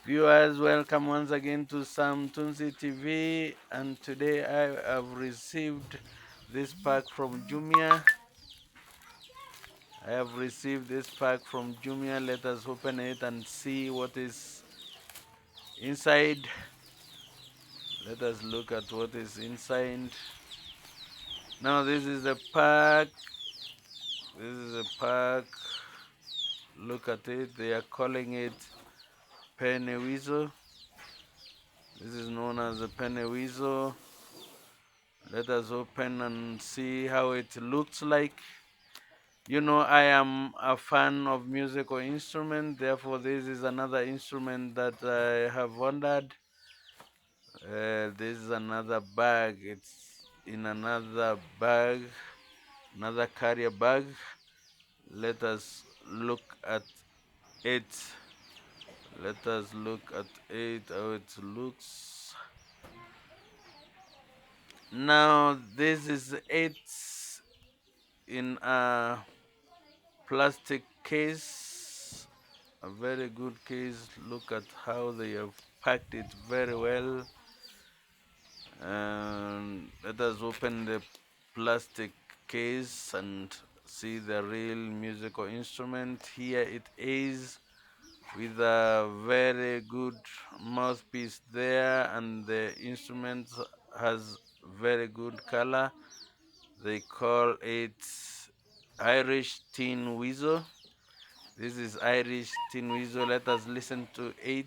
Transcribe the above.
Viewers, welcome once again to Sam Tunzi TV, and today I have received this pack from Jumia. I have received this pack from Jumia. Let us open it and see what is inside. Let us look at what is inside. Now this is a pack. This is a pack. Look at it. They are calling it Penewizo. This is known as a Penewizo. Let us open and see how it looks like. You know, I am a fan of musical instrument, therefore this is another instrument that I have wondered. This is another bag. It's in another bag, another carrier bag. Let us look at it. Let us look at it, how it looks. Now this is it in a plastic case, a very good case. Look at how they have packed it very well. And let us open the plastic case and see the real musical instrument. Here it is with a very good mouthpiece there, and the instrument has very good color. They call it Irish Tin Weasel. This is Irish Tin Weasel. Let us listen to it.